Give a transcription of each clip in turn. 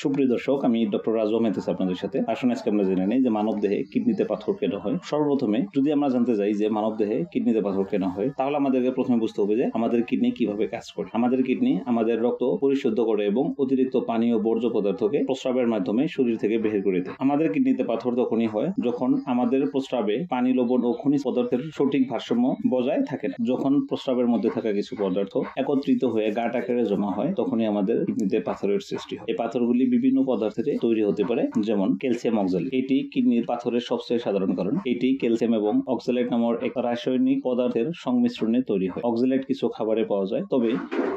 সুপ্রিয় দর্শক, আমি ডক্টর রাজু আহমেদ আপনাদের সাথে। আসুন আজকে আমরা জেনে নেই যে মানব দেহে কিডনিতে পাথর কেন হয়। সর্বপ্রথমে যদি আমরা জানতে যাই যে মানব দেহে কিডনিতে পাথর কেন হয়, তাহলে আমাদেরকে প্রথমে বুঝতে হবে যে আমাদের কিডনি কিভাবে কাজ করে। আমাদের কিডনি আমাদের রক্ত পরিশুদ্ধ করে এবং অতিরিক্ত পানি ও বর্জ্য পদার্থকে প্রস্রাবের মাধ্যমে শরীর থেকে বের করে দেয়। আমাদের কিডনিতে পাথর তখনই হয় যখন আমাদের প্রস্রাবে পানি, লবণ ও খনিজ পদার্থের সঠিক ভারসাম্য বজায় থাকে না। যখন প্রস্রাবের মধ্যে থাকা কিছু পদার্থ একত্রিত হয়ে গাঢ় আকারে জমা হয়, তখনই আমাদের কিডনিতে পাথরের সৃষ্টি হয়। এই পাথরগুলি বিভিন্ন পদার্থের তৈরি হতে পারে, যেমন ক্যালসিয়াম অক্সালেট। এটি কিডনির পাথরের সবচেয়ে সাধারণ কারণ। এটি ক্যালসিয়াম এবং অক্সালেট নামক এক রাসায়নিক পদার্থের সংমিশ্রণে তৈরি হয়। অক্সালেট কিছু খাবারে পাওয়া যায়, তবে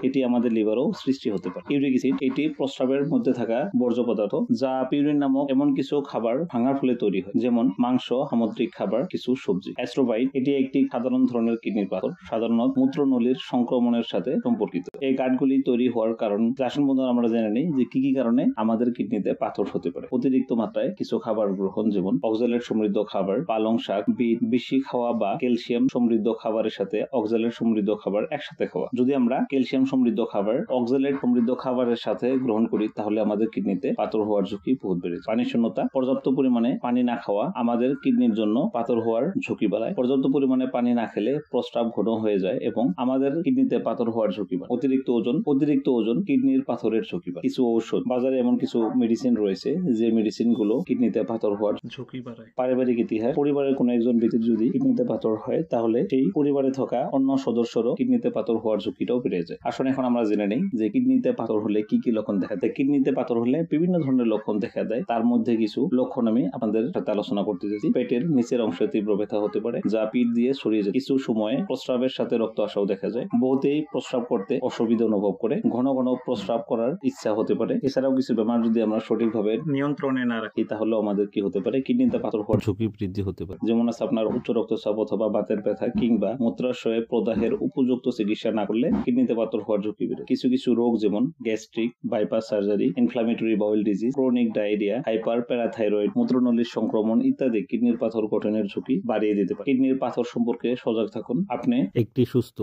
এটি আমাদের লিভারও সৃষ্টি হতে পারে। ইউরিক অ্যাসিড, এটি প্রস্রাবের মধ্যে থাকা বর্জ্য পদার্থ যা পিউরিন নামক এমন কিছু খাবার ভাঙার ফলে তৈরি হয়, যেমন মাংস, সামুদ্রিক খাবার, কিছু সবজি। অ্যাস্ট্রোবাইট, এটি একটি সাধারণ ধরনের কিডনির পাথর, সাধারণত মূত্রনলীর সংক্রমণের সাথে সম্পর্কিত। এই গাঁটগুলি তৈরি হওয়ার কারণ আসুন বন্ধুরা আমরা জেনে নিই যে কি কি কারণে আমাদের কিডনিতে পাথর হতে পারে। অতিরিক্ত মাত্রায় কিছু খাবার গ্রহণ, যেমন অক্সালেট সমৃদ্ধ খাবার, পালং শাক, বিট বেশি খাওয়া বা ক্যালসিয়াম সমৃদ্ধ খাবারের সাথে অক্সালেট সমৃদ্ধ খাবার একসাথে খাওয়া। যদি আমরা ক্যালসিয়াম সমৃদ্ধ খাবার অক্সালেট সমৃদ্ধ খাবারের সাথে গ্রহণ করি, তাহলে আমাদের কিডনিতে পাথর হওয়ার ঝুঁকি বহুত বেড়ে যায়। পানি শূন্যতা, পর্যাপ্ত পরিমাণে পানি না খাওয়া আমাদের কিডনির জন্য পাথর হওয়ার ঝুঁকি বাড়ায়। পর্যাপ্ত পরিমাণে পানি না খেলে প্রস্রাব ঘন হয়ে যায় এবং আমাদের কিডনিতে পাথর হওয়ার ঝুঁকি বাড়ে। অতিরিক্ত ওজন কিডনির পাথরের ঝুঁকি বাড়ায়। কিছু ঔষধ, বাজারে এমন কিছু মেডিসিন রয়েছে যে মেডিসিন গুলো কিডনিতে পাথর হওয়ার ঝুঁকি বাড়ায়। পারিবারিক ইতিহাস, পরিবারের কোনো একজন ব্যক্তির যদি কিডনিতে পাথর হয়, তাহলে সেই পরিবারে থাকা অন্য সদস্যরও কিডনিতে পাথর হওয়ার ঝুঁকিটাও বেড়ে যায়। আসুন এখন আমরা জেনে নেই যে কিডনিতে পাথর হলে কি কি লক্ষণ দেখা দেয়। কিডনিতে পাথর হলে বিভিন্ন ধরনের লক্ষণ দেখা দেয়। তার মধ্যে কিছু লক্ষণ আমি আপনাদের সাথে আলোচনা করতে চাইছি। পেটের নিচের অংশে তীব্র ব্যথা হতে পারে, যা পিঠ দিয়ে ছড়িয়ে যায়। কিছু সময়ে প্রস্রাবের সাথে রক্ত আসাও দেখা যায়। বহুতেই প্রস্রাব করতে অসুবিধা অনুভব করে, ঘন ঘন প্রস্রাব করার ইচ্ছা হতে পারে। এছাড়াও কিছু বেমার যদি আমরা সঠিকভাবে নিয়ন্ত্রণে না রাখি, তাহলে আমাদের কি হতে পারে, কিডনিতে পাথর হওয়ার ঝুঁকি বৃদ্ধি হতে পারে। যেমন আছে আপনার উচ্চ রক্তচাপ অথবা বাতের ব্যথা কিংবা মূত্রাশয়ে প্রদাহের উপযুক্ত চিকিৎসা না করলে কিডনিতে পাথর হওয়ার ঝুঁকি বেড়ে। কিছু কিছু রোগ, যেমন gastric bypass surgery, inflammatory bowel disease, chronic diarrhoea, hyperparathyroid, মূত্রনলীর সংক্রমণ ইত্যাদি কিডনির পাথর গঠনের ঝুঁকি বাড়িয়ে দিতে পারে। কিডনির পাথর সম্পর্কে সজাগ থাকুন, আপনি একটি সুস্থ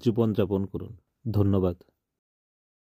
জীবনযাপন করুন। ধন্যবাদ।